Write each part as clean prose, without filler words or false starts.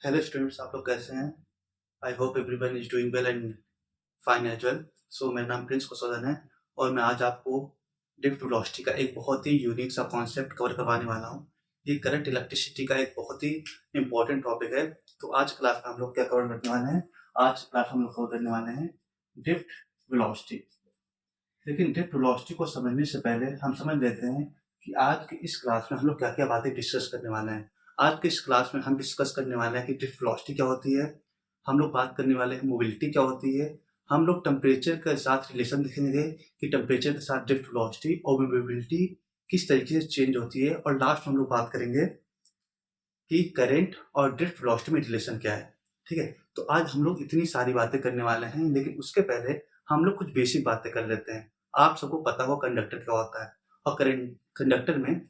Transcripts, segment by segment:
Hello students, आप लोग कैसे हैं? I hope everyone is doing well and fine as well. So मेरा नाम प्रिंस कुशोदन है और मैं आज आपको ड्रिफ्ट वेलोसिटी का एक बहुत ही यूनिक सा कॉन्सेप्ट कवर करवाने वाला हूँ। ये करंट इलेक्ट्रिसिटी का एक बहुत ही इम्पोर्टेंट टॉपिक है। तो आज क्लास में हम लोग क्या कवर करने वाले हैं? आज क्लास हम लोग कवर करने वाले हैं ड्रिफ्ट वेलोसिटी। लेकिन ड्रिफ्ट वेलोसिटी को समझने से पहले हम समझ लेते हैं कि आज की इस क्लास में हम लोग क्या क्या बातें डिस्कस करने वाले हैं। आज की इस क्लास में हम डिस्कस करने वाले हैं कि ड्रिफ्ट वेलोसिटी क्या होती है। हम लोग बात करने वाले हैं मोबिलिटी क्या होती है। हम लोग टेम्परेचर के साथ रिलेशन देखेंगे कि टेम्परेचर के साथ ड्रिफ्ट वेलोसिटी और मोबिलिटी किस तरीके से चेंज होती है। और लास्ट में हम लोग बात करेंगे कि करंट और ड्रिफ्ट वेलोसिटी में रिलेशन क्या है। ठीक है, तो आज हम लोग इतनी सारी बातें करने वाले हैं, लेकिन उसके पहले हम लोग कुछ बेसिक बातें कर लेते हैं। आप सबको पता होगा कंडक्टर क्या होता है और करंट कंडक्टर में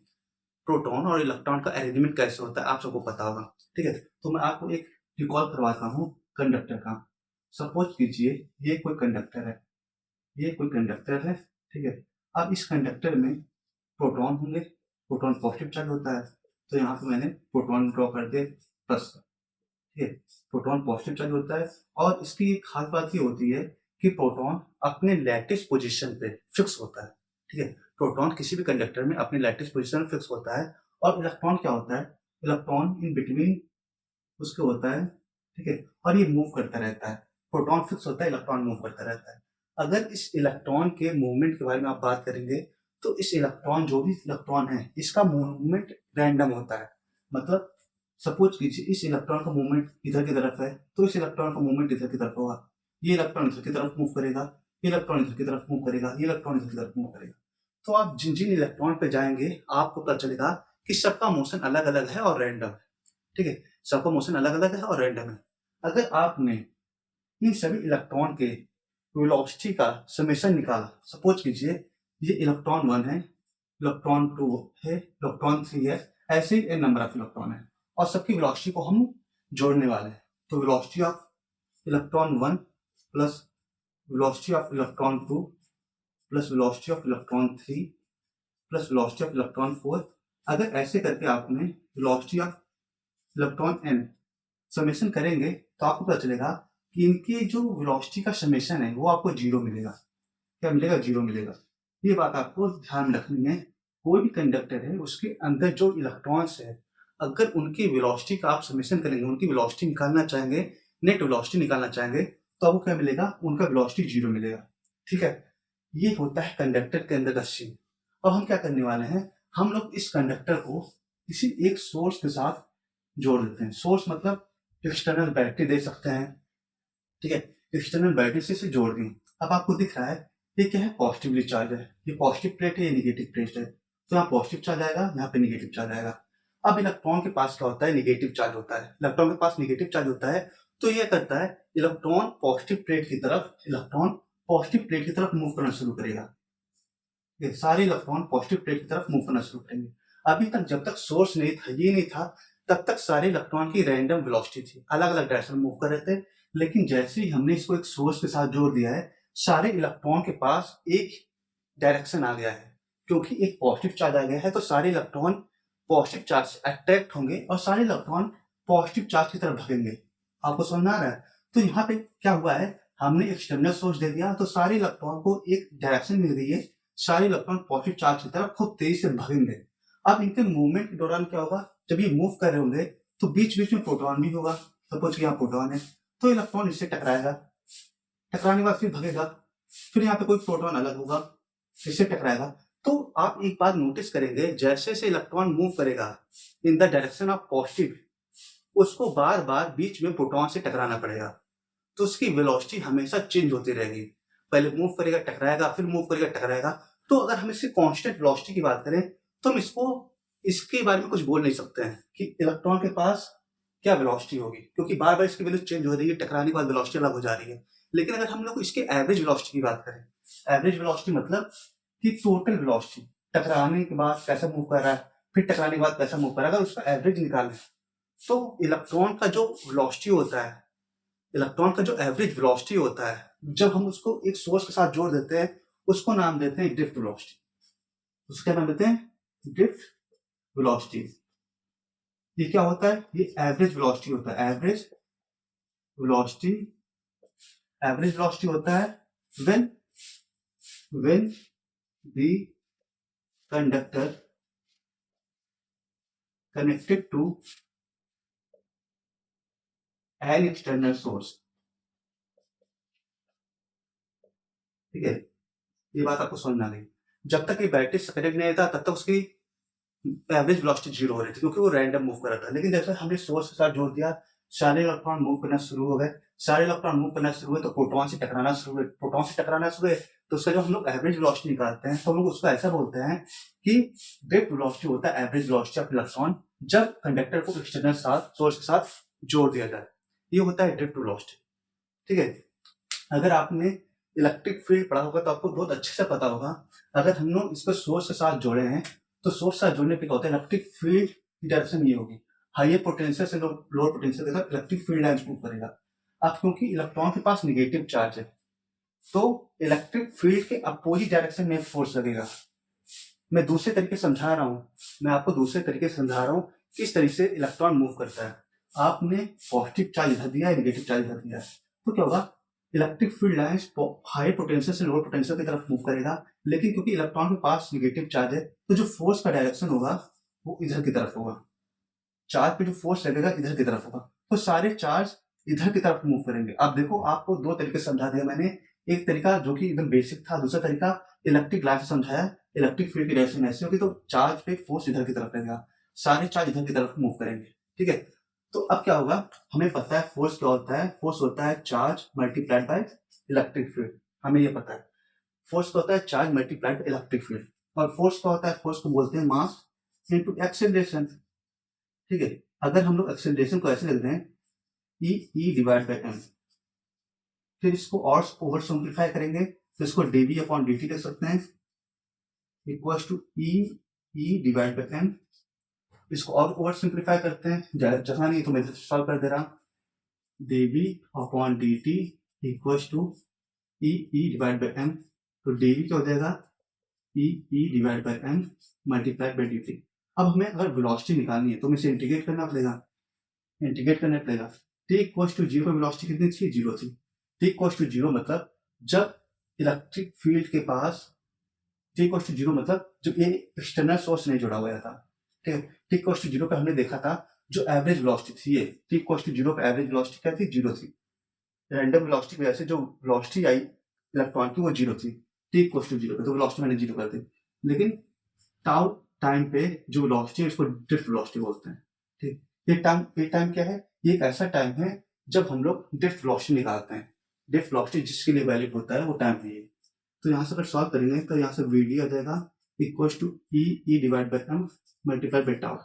प्रोटॉन और इलेक्ट्रॉन का अरेंजमेंट कैसे होता है, आप सबको पता होगा। ठीक है, तो मैं आपको एक रिकॉल करवाता हूँ कंडक्टर का। सपोज कीजिए ये कोई कंडक्टर है, ये कोई कंडक्टर है। ठीक है, अब इस कंडक्टर में प्रोटॉन होंगे, प्रोटॉन पॉजिटिव चार्ज होता है, तो यहाँ पे मैंने प्रोटॉन ड्रॉ कर दिया प्लस। ठीक है, प्रोटॉन पॉजिटिव चार्ज होता है और इसकी एक खास बात ये होती है कि प्रोटॉन अपने लैटिस पोजीशन पे फिक्स होता है। ठीक है, प्रोटॉन किसी भी कंडक्टर में अपने लैटिस पोजीशन फिक्स होता है। और इलेक्ट्रॉन क्या होता है? इलेक्ट्रॉन इन बिटवीन उसके होता है। ठीक है, और ये मूव करता रहता है। प्रोटॉन फिक्स होता है, इलेक्ट्रॉन मूव करता रहता है। अगर इस इलेक्ट्रॉन के मूवमेंट के बारे में आप बात करेंगे तो इस इलेक्ट्रॉन, जो भी इलेक्ट्रॉन है, इसका मूवमेंट रैंडम होता है। मतलब सपोज कीजिए इस इलेक्ट्रॉन का मूवमेंट इधर की तरफ है, तो इस इलेक्ट्रॉन का मूवमेंट इधर की तरफ होगा। ये इलेक्ट्रॉन इधर की तरफ मूव करेगा, ये इलेक्ट्रॉन इधर की तरफ मूव करेगा, ये इलेक्ट्रॉन इधर की तरफ मूव करेगा। तो आप जिन जिन इलेक्ट्रॉन पे जाएंगे आपको पता चलेगा कि सबका मोशन अलग अलग है और रैंडम है। ठीक है, सबका मोशन अलग अलग है और रैंडम है। अगर आपने इन सभी इलेक्ट्रॉन के वेलोसिटी का समेशन निकाला, सपोज कीजिए ये इलेक्ट्रॉन 1 है, इलेक्ट्रॉन 2 है, इलेक्ट्रॉन 3 है, ऐसे ही n नंबर ऑफ इलेक्ट्रॉन है और सबकी वेलोसिटी को हम जोड़ने वाले हैं। तो velocity of electron 1 plus velocity of electron 2 plus velocity of electron 3 plus velocity of electron 4। अगर ऐसे करके आपने velocity of electron n summation करेंगे तो आपको पता चलेगा कि इनकी जो वेलोसिटी का समेशन है वो आपको जीरो मिलेगा। क्या मिलेगा? जीरो मिलेगा। ये बात आपको ध्यान रखनी है। कोई भी कंडक्टर है उसके अंदर जो इलेक्ट्रॉन्स है, अगर उनकी वेलोसिटी का आप समेशन करेंगे, उनकी वेलोसिटी निकालना चाहेंगे, नेट वेलोसिटी निकालना चाहेंगे, तो आपको क्या मिलेगा? उनका वेलोसिटी जीरो मिलेगा। ठीक है, ये होता है कंडक्टर के अंदर का सीन। अब हम क्या करने वाले हैं? हम लोग इस कंडक्टर को किसी एक सोर्स के साथ जोड़ देते हैं। सोर्स मतलब एक्सटर्नल बैटरी दे सकते हैं। ठीक है, एक्सटर्नल बैटरी से इसे जोड़ दी। अब आपको दिख रहा है ये क्या है? पॉजिटिवली चार्ज है। ये पॉजिटिव प्लेट है, ये निगेटिव प्लेट है। तो यहाँ पॉजिटिव चार्ज आएगा, यहाँ पे निगेटिव चार्ज आएगा। अब इलेक्ट्रॉन के पास क्या होता है? निगेटिव चार्ज होता है। इलेक्ट्रॉन के पास निगेटिव चार्ज होता है, तो ये करता है इलेक्ट्रॉन पॉजिटिव प्लेट की तरफ, इलेक्ट्रॉन पॉजिटिव प्लेट की तरफ मूव करना शुरू करेगा। ये सारे इलेक्ट्रॉन पॉजिटिव प्लेट की तरफ मूव करना शुरू करेंगे। अभी तक जब तक सोर्स नहीं था, ये नहीं था, तब तक सारे इलेक्ट्रॉन की रैंडम वेलोसिटी थी, अलग अलग डायरेक्शन में मूव कर रहे थे। लेकिन जैसे ही हमने इसको एक सोर्स के साथ जोड़ दिया है, सारे इलेक्ट्रॉन के पास एक डायरेक्शन आ गया है। क्योंकि एक पॉजिटिव चार्ज आ गया है तो सारे इलेक्ट्रॉन पॉजिटिव चार्ज से अट्रैक्ट होंगे और सारे इलेक्ट्रॉन पॉजिटिव चार्ज की तरफ भागेंगे। आपको समझ में आ रहा है? तो यहाँ पे क्या हुआ है, हमने एक्सटर्नल सोर्स दे दिया तो सारे इलेक्ट्रॉन को एक डायरेक्शन मिल गई है। सारे इलेक्ट्रॉन पॉजिटिव चार्ज की तरफ खूब तेजी से भागेंगे। अब इनके मूवमेंट के दौरान क्या होगा? जब ये मूव कर रहे होंगे तो बीच बीच में प्रोटॉन भी होगा। सपोज कि यहाँ प्रोटॉन है तो इलेक्ट्रॉन इससे टकराएगा, टकराने के बाद फिर भगेगा, फिर यहाँ पे कोई प्रोटॉन अलग होगा, इससे टकराएगा। तो आप एक बात नोटिस करेंगे, जैसे जैसे इलेक्ट्रॉन मूव करेगा in the direction of positive, उसको बार बार बीच में प्रोटॉन से टकराना पड़ेगा। तो उसकी वेलोसिटी हमेशा चेंज होती रहेगी। पहले मूव करेगा, टकराएगा, फिर मूव करेगा, टकराएगा। तो अगर हम इसकी कांस्टेंट वेलोसिटी की बात करें तो हम इसको इसके बारे में कुछ बोल नहीं सकते हैं कि इलेक्ट्रॉन के पास क्या वेलोसिटी होगी, क्योंकि बार बार इसकी वैल्यू चेंज हो रही है, टकराने के बाद वेलोसिटी अलग हो जा रही है। लेकिन अगर हम लोग इसके एवरेज वेलोसिटी की बात करें, एवरेज वेलोसिटी मतलब कि टोटल वेलोसिटी, टकराने के बाद कैसा मूव कर रहा है, फिर टकराने के बाद कैसा मूव कर रहा है, अगर उसका एवरेज निकालें तो इलेक्ट्रॉन का जो वेलोसिटी होता है, इलेक्ट्रॉन का जो एवरेज वेलोसिटी होता है, जब हम उसको एक सोर्स के साथ जोड़ देते हैं, उसको नाम देते हैं ड्रिफ्ट वेलोसिटी। उसको क्या नाम देते हैं? Drift velocity. ये क्या होता है, ये एवरेज वेलोसिटी होता है, एवरेज वेलोसिटी, एवरेज वेलोसिटी होता है when the conductor connected to an external source. ठीक है, ये बात आपको समझ में आ गई। जब तक ये बैटरी से कनेक्ट नहीं था तब तक उसकी एवरेज वेलोसिटी जीरो हो रही थी क्योंकि वो रैंडम मूव कर रहा था। लेकिन जैसे हमने सोर्स के साथ जोड़ दिया, सारे इलेक्ट्रॉन मूव करना शुरू हो गए, सारे इलेक्ट्रॉन मूव करना शुरू हुए तो प्रोटॉन से टकराना शुरू हुए, प्रोटॉन से टकराना शुरू हुए तो उसका जो हम लोग एवरेज वेलोसिटी निकालते हैं तो हम लोग उसको ऐसा बोलते हैं कि ड्रिफ्ट वेलोसिटी होता है एवरेज वेलोसिटी ऑफ इलेक्ट्रॉन जब कंडक्टर को एक्सटर्नल सोर्स के साथ जोड़ दिया जाए, ये होता है ड्रिफ्ट वेलोसिटी। ठीक है, अगर आपने इलेक्ट्रिक फील्ड पढ़ा होगा तो आपको बहुत अच्छे से पता होगा, अगर हम लोग इसको सोर्स के साथ जोड़े हैं तो सोर्स के साथ जोड़ने पे क्या होता है, इलेक्ट्रिक फील्ड की डायरेक्शन ये होगी, हायर पोटेंशियल से लोअर पोटेंशियल के साथ इलेक्ट्रिक फील्ड लाइंस मूव करेगा। अब क्योंकि इलेक्ट्रॉन के पास निगेटिव चार्ज है तो इलेक्ट्रिक फील्ड के अपोजिट डायरेक्शन में फोर्स लगेगा। मैं दूसरे तरीके से समझा रहा हूँ, मैं आपको दूसरे तरीके से समझा रहा हूँ किस तरीके से इलेक्ट्रॉन मूव करता है। आपने पॉजिटिव चार्ज इधर दिया है, नेगेटिव चार्ज इधर दिया है, तो क्या होगा, electric field lines high potential से लोअर पोटेंशियल की तरफ मूव करेगा, लेकिन क्योंकि इलेक्ट्रॉन के पास नेगेटिव चार्ज है तो जो फोर्स का डायरेक्शन होगा वो इधर की तरफ होगा, चार्ज पे जो फोर्स लगेगा इधर की तरफ होगा, तो सारे चार्ज इधर की तरफ मूव करेंगे। अब देखो, आपको दो तरीके से समझा दिया मैंने, एक तरीका जो कि एकदम बेसिक था, दूसरा तरीका इलेक्ट्रिक लाइन से समझाया, इलेक्ट्रिक फील्ड की डायरेक्शन ऐसी होगी तो चार्ज पे फोर्स इधर की तरफ रहेगा, सारे चार्ज इधर की तरफ मूव करेंगे। ठीक है, तो अब क्या होगा, हमें पता है फोर्स क्या होता है, फोर्स होता है charge multiplied by electric field, हमें ये पता है। फोर्स क्या होता है, charge multiplied by electric field, और फोर्स क्या होता है, फोर्स को बोलते हैं मास इनटू एक्सेलरेशन। ठीक है, अगर हम लोग एक्सेलरेशन को ऐसे लिख दें ई डिवाइड बाय एम, फिर इसको और ओवर सिंप्लीफाई करेंगे तो इसको डीवी अपॉन डी टी लिख सकते हैं equal to E divide by M. इसको और ओवर सिंप्लीफाई करते हैं, जगह नहीं तो मैं सॉल्व कर दे रहा हूँ, D V upon D T equal to E divide by M, तो डीवी क्या हो जाएगा, E divide by M multiplied by D T. अब हमें अगर वेलोसिटी निकालनी है तो हमें इसे इंटीग्रेट करना पड़ेगा, इंटीग्रेट करना पड़ेगा। टी इक्वल टू जीरो पर वेलोसिटी कितनी थी, जीरो थी। टी इक्वल टू जीरो मतलब जब इलेक्ट्रिक फील्ड के पास, टी इक्वल टू जीरो मतलब जब ये एक्सटर्नल सोर्स नहीं जुड़ा हुआ था। ठीक है, टी इक्वल टू जीरो पे हमने देखा था जो एवरेज वेलोसिटी थी, ये टी इक्वल टू जीरो पे एवरेज वेलोसिटी क्या थी, जीरो थी। रैंडम वेलोसिटी की वजह से जो वेलोसिटी आई इलेक्ट्रॉन की वो जीरो थी, टी इक्वल टू जीरो पे तो वेलोसिटी मैंने जीरो कर दी। लेकिन टाउ टाइम पे जो वेलोसिटी है उसको ड्रिफ्ट वेलोसिटी बोलते हैं। ठीक, ये टाइम क्या है, ये एक ऐसा टाइम है जब हम लोग ड्रिफ्ट वेलोसिटी निकालते हैं, ड्रिफ्ट वेलोसिटी जिसके लिए वैलिड होता है वो टाइम है ये। तो यहाँ से अगर सॉल्व करेंगे तो यहाँ से वी डी आ जाएगा equal to E divide by M multiply by tau,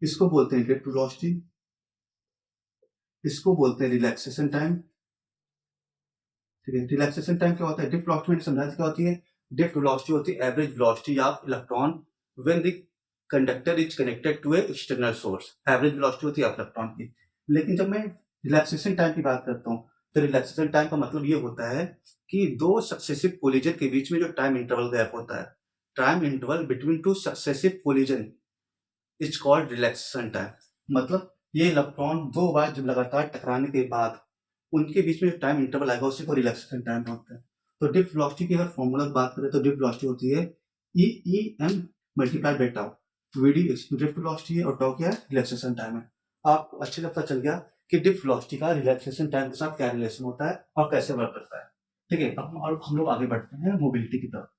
इसको बोलते हैं ड्रिफ्ट वेलोसिटी, इसको बोलते हैं रिलैक्सेशन टाइम। ठीक है, रिलैक्सेशन टाइम क्या होता है, ड्रिफ्ट वेलोसिटी मैंने समझा क्या होती है, ड्रिफ्ट वेलोसिटी होती है average velocity of electron when the conductor is connected to a external source, average velocity होती है इलेक्ट्रॉन की। लेकिन जब मैं रिलैक्सेशन टाइम की बात करता हूँ तो रिलैक्सेशन टाइम का मतलब ये होता है कि दो सक्सेसिव कोलिजन के बीच में जो टाइम इंटरवल गैप होता है, time interval between two successive collision is called relaxation time. मतलब ये इलेक्ट्रॉन दो बार जब लगातार टकराने के बाद उनके बीच में टाइम इंटरवल आएगा उसी को रिलैक्सेशन टाइम बोलते हैं। तो ड्रिफ्ट वेलोसिटी की अगर फॉर्मूला की बात करें तो ड्रिफ्ट वेलोसिटी होती है E M multiply by tau, V D drift velocity है और टाउ क्या है, रिलैक्सेशन टाइम है। आपको अच्छे से पता चल गया कि ड्रिफ्ट वेलोसिटी का रिलैक्सेशन टाइम के साथ क्या रिलेशन होता है और कैसे वर्क करता है। ठीक है, अब हम लोग आगे बढ़ते हैं मोबिलिटी की तरफ।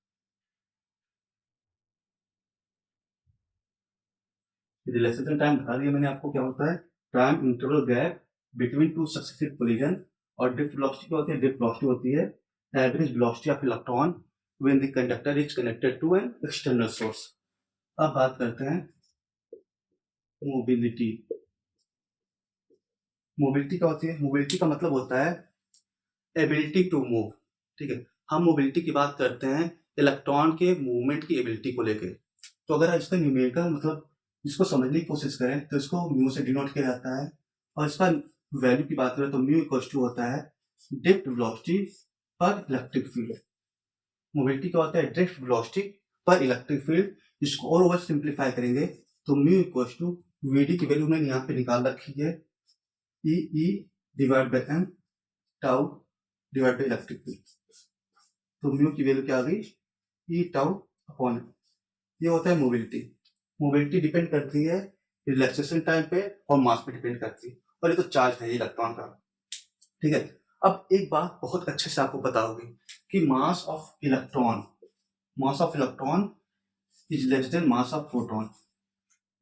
रिलैक्सेशन टाइम बता दिया मैंने आपको क्या होता है, time interval gap between two successive collision. और ड्रिफ्ट वेलोसिटी क्या होती है, ड्रिफ्ट वेलोसिटी होती है average velocity of electron when the conductor is connected to an external source. अब बात करते हैं मोबिलिटी। मोबिलिटी क्या होती है, मोबिलिटी का मतलब होता है एबिलिटी टू मूव। ठीक है, हम मोबिलिटी की बात करते हैं इलेक्ट्रॉन के मूवमेंट की एबिलिटी को लेकर। तो अगर इसका न्यूमेरिकल मतलब इसको समझने की कोशिश करें तो इसको म्यू से डिनोट किया जाता है, और इसका वैल्यू की बात करें तो म्यू इक्वल टू होता है ड्रिफ्ट वेलोसिटी पर इलेक्ट्रिक फील्ड। मोबिलिटी क्या होता है, ड्रिफ्ट वेलोसिटी पर इलेक्ट्रिक फील्ड। इसको और ओवर सिंप्लीफाई करेंगे तो म्यू इक्वल टू Vd की वैल्यू मैंने यहाँ पे निकाल रखी है, E divide by m tau divide by electric field. तो म्यू की वैल्यू क्या आ गई, E टाउ अपॉन m। ये होता है मोबिलिटी। मोबिलिटी डिपेंड करती है रिलैक्सेशन टाइम पे और मास पे डिपेंड करती है, और ये तो चार्ज है इलेक्ट्रॉन का। ठीक है, अब एक बात बहुत अच्छे से आपको पता होगी कि मास of electron is less then mass of proton.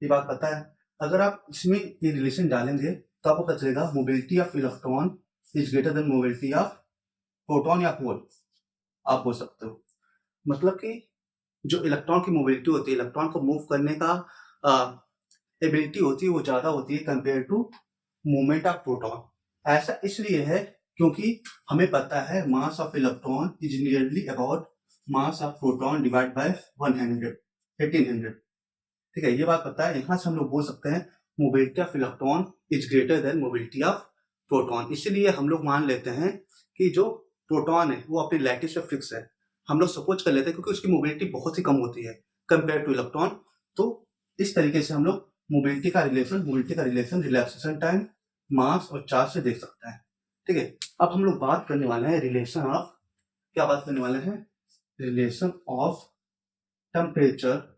ये बात पता है। अगर आप इसमें ये रिलेशन डालेंगे तो आपको पता चलेगा mobility of electron is greater than mobility of proton या होल, आप बोल सकते हो। मतलब कि जो इलेक्ट्रॉन की मोबिलिटी होती है, इलेक्ट्रॉन को मूव करने का एबिलिटी होती है, वो ज्यादा होती है compare to movement of proton. ऐसा इसलिए है क्योंकि हमें पता है mass of electron is nearly about mass of proton divide by 1800। ठीक है, ये बात पता है। यहाँ से हम लोग बोल सकते हैं mobility of electron is greater than mobility of proton. इसलिए हम लोग मान लेते हैं कि जो प्रोटॉन है वो अपनी लैटिस पे फिक्स है। हम लोग सपोज कर लेते हैं क्योंकि उसकी मोबिलिटी बहुत ही कम होती है कंपेयर टू इलेक्ट्रॉन। तो इस तरीके से हम लोग मोबिलिटी का रिलेशन रिलैक्सेशन टाइम, मास और चार्ज से देख सकते हैं। ठीक है, अब हम लोग बात करने वाले हैं रिलेशन ऑफ, क्या बात करने वाले हैं, रिलेशन ऑफ टेम्परेचर,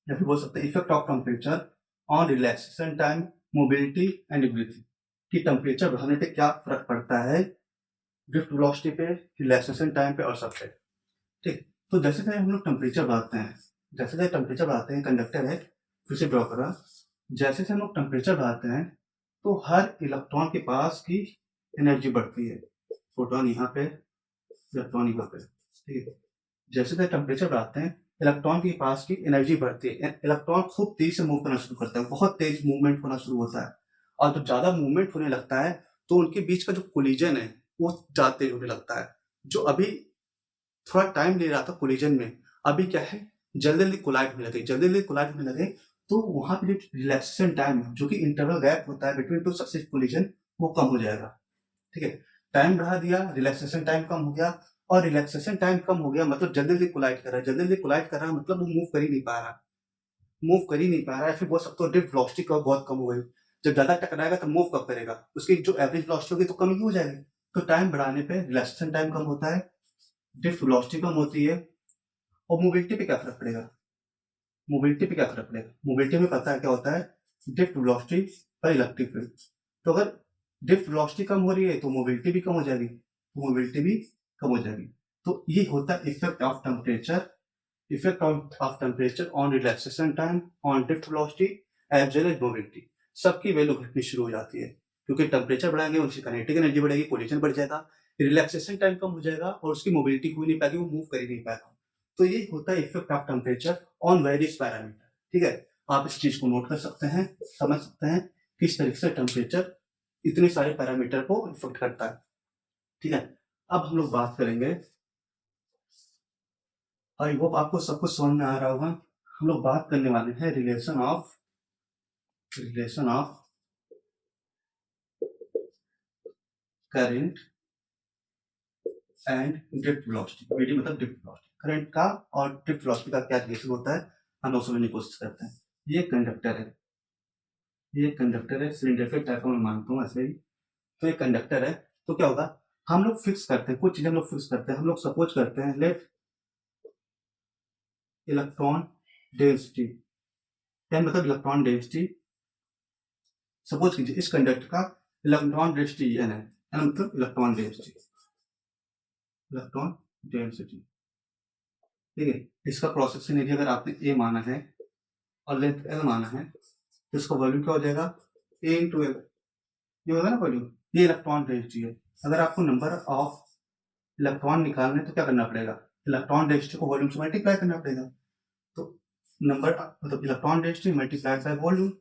या फिर बोल सकते हैं effect of temperature on relaxation time, mobility and ability. कि टेम्परेचर बढ़ाने पे क्या फर्क पड़ता है ड्रिफ्ट वेलोसिटी पे, रिलैक्सेशन टाइम पे और सब पे। ठीक, तो जैसे कि हम लोग टेम्परेचर बढ़ाते हैं, कंडक्टर है, फिर से ड्रॉ करा, जैसे हम लोग टेम्परेचर बढ़ाते हैं तो हर इलेक्ट्रॉन के पास की एनर्जी बढ़ती है। प्रोटॉन यहाँ पे, इलेक्ट्रॉन यहाँ पे। ठीक है, जैसे टेम्परेचर बढ़ाते हैं इलेक्ट्रॉन के पास की एनर्जी बढ़ती है, इलेक्ट्रॉन खूब तेज से मूव करना शुरू करता है, बहुत तेज मूवमेंट होना शुरू होता है। और जब ज्यादा मूवमेंट होने लगता है तो उनके बीच का जो कोलिजन है वो ज्यादा तेज होने लगता है। जो अभी थोड़ा टाइम ले रहा था कोलिजन में, अभी क्या है, जल्दी जल्दी कोलाइड होने लगे। तो वहां पे जो रिलैक्सेशन टाइम है, जो कि इंटरवल गैप होता है बिटवीन टू सक्सेसिव कोलिजन, वो कम हो जाएगा। ठीक है, टाइम बढ़ा दिया, रिलैक्सेशन टाइम कम हो गया, और रिलैक्सेशन टाइम कम हो गया मतलब जल्दी जल्दी कोलाइड कर रहा है, मतलब वो मूव कर ही नहीं पा रहा है। फिर बोल सकते हो ड्रिफ्ट वेलोसिटी का बहुत कम हो गई। जब ज्यादा टकराएगा तो मूव कब करेगा, उसकी जो एवरेज वेलोसिटी होगी तो कम ही हो जाएगी। तो टाइम बढ़ाने पे रिलैक्सेशन टाइम कम होता है, ड्रिफ्ट वेलोसिटी कम होती है। और मोबिलिटी पे क्या फर्क पड़ेगा, मोबिलिटी में पता है क्या होता है, ड्रिफ्ट वेलोसिटी पर इलेक्ट्रिक फील्ड। तो अगर ड्रिफ्ट वेलोसिटी कम हो रही है तो मोबिलिटी भी कम हो जाएगी। तो ये होता है effect of temperature on relaxation time, on drift velocity as well as mobility. सबकी वैल्यू घटनी शुरू हो जाती है क्योंकि टेम्परेचर बढ़ाएंगे, उसकी काइनेटिक एनर्जी बढ़ेगी, कोलिजन बढ़ जाएगा, रिलैक्सेशन टाइम कम हो जाएगा और उसकी मोबिलिटी हो नहीं पाएगी, वो मूव कर ही नहीं पाएगा। तो ये होता है effect of temperature on various parameter. ठीक है, आप इस चीज को नोट कर सकते हैं, समझ सकते हैं किस तरीके से टेम्परेचर इतने सारे पैरामीटर को इफेक्ट करता है। ठीक है, अब हम लोग बात करेंगे, आई होप आपको सब कुछ समझ में आ रहा होगा। हम लोग बात करने वाले हैं relation of current and drift velocity. V D मतलब ड्रिफ्ट वेलोसिटी, करंट का और ड्रिफ्ट वेलोसिटी का क्या रिलेशन होता है, हम लोग समझने की कोशिश करते हैं। ये कंडक्टर है, सिलेंडर टाइप का मैं मानता हूँ ऐसे ही। तो ये कंडक्टर है, तो क्या होगा, हम लोग फिक्स करते हैं कुछ चीजें, हम लोग फिक्स करते हैं, हम लोग सपोज करते हैं लेट इलेक्ट्रॉन डेंसिटी, मतलब इलेक्ट्रॉन डेंसिटी, सपोज कीजिए इस कंडक्टर का इलेक्ट्रॉन डेंसिटी n है, मतलब इलेक्ट्रॉन डेंसिटी। ठीक है, इसका क्रॉस सेक्शन एरिया अगर आपने a माना है और लेंथ l माना है तो इसका वॉल्यूम क्या हो जाएगा, a इंटू l, ये होगा ना वॉल्यूम। ये इलेक्ट्रॉन डेंसिटी है। अगर आपको नंबर ऑफ इलेक्ट्रॉन निकालना है तो क्या करना पड़ेगा, इलेक्ट्रॉन डेंसिटी को वॉल्यूम से मल्टीप्लाई करना पड़ेगा। तो नंबर मतलब electron density multiplied by volume,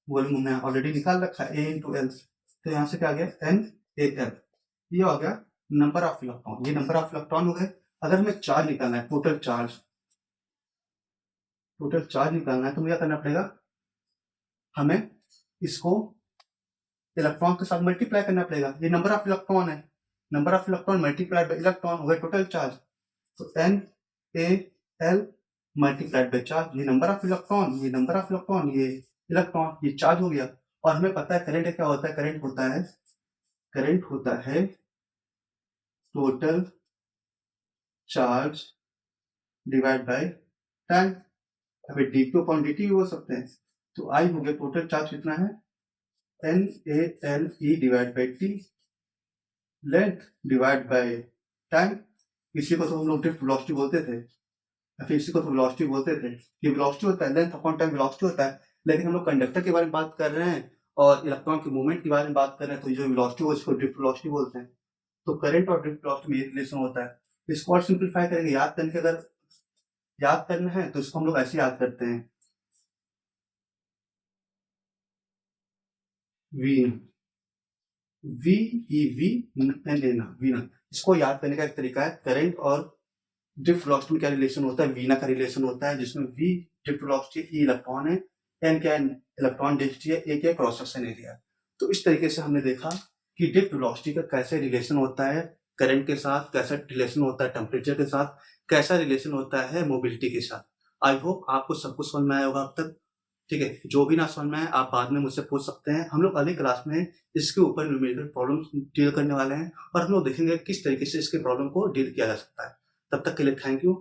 volume हमने ऑलरेडी निकाल रखा है a इंटू एल। तो यहाँ से क्या आ गया n a l, ये हो गया नंबर ऑफ इलेक्ट्रॉन, ये नंबर ऑफ इलेक्ट्रॉन हो गए। अगर हमें चार्ज निकालना है, टोटल चार्ज निकालना है तो क्या करना पड़ेगा, हमें इसको इलेक्ट्रॉन के साथ मल्टीप्लाई करना पड़ेगा। ये नंबर ऑफ इलेक्ट्रॉन है, number of electron multiplied by electron हो गया टोटल चार्ज। तो n a l multiplied by charge, ये नंबर ऑफ इलेक्ट्रॉन, ये इलेक्ट्रॉन, ये चार्ज हो गया। और हमें पता है करंट क्या होता है, करंट होता है total charge divide by time. अभी D Q upon D T भी बोल सकते हैं। तो आई हो गया टोटल चार्ज कितना है, N A L E divide by T, length divide by time. इसी को तो हम लोग ड्रिफ्ट वेलोसिटी बोलते थे, या फिर इसी को तो वेलोसिटी बोलते थे। ये वेलोसिटी होता है, लेंथ अपॉन टाइम वेलोसिटी होता है। लेकिन हम लोग कंडक्टर के बारे में बात कर रहे हैं और इलेक्ट्रॉन के मूवमेंट के बारे में बात कर रहे हैं, तो जो वेलोसिटी हो इसको ड्रिफ्ट वेलोसिटी बोलते हैं। तो करंट और ड्रिफ्ट वेलोसिटी में ये रिलेशन होता है। इसको और सिंप्लीफाई करेंगे, याद करने के, अगर याद करना है तो इसको हम लोग ऐसे याद करते हैं, V V E V N N वीना। इसको याद करने का एक तरीका है, करंट और ड्रिफ्ट वेलोसिटी में क्या रिलेशन होता है, वीना का रिलेशन होता है, जिसमें V drift velocity, E electron है, एन क्या है इलेक्ट्रॉन डेंसिटी है, ए क्या क्रॉस सेक्शन एरिया। तो इस तरीके से हमने देखा कि ड्रिफ्ट वेलोसिटी का कैसे रिलेशन होता है करंट के साथ, कैसा रिलेशन होता है टेम्परेचर के साथ, कैसा रिलेशन होता है मोबिलिटी के साथ। आई होप आपको सब कुछ समझ में आया होगा अब तक। ठीक है, जो भी ना समझ में आए आप बाद में मुझसे पूछ सकते हैं। हम लोग अगली क्लास में इसके ऊपर न्यूमेरिकल प्रॉब्लम डील करने वाले हैं और हम लोग देखेंगे किस तरीके से इसके प्रॉब्लम को डील किया जा सकता है। तब तक के लिए थैंक यू।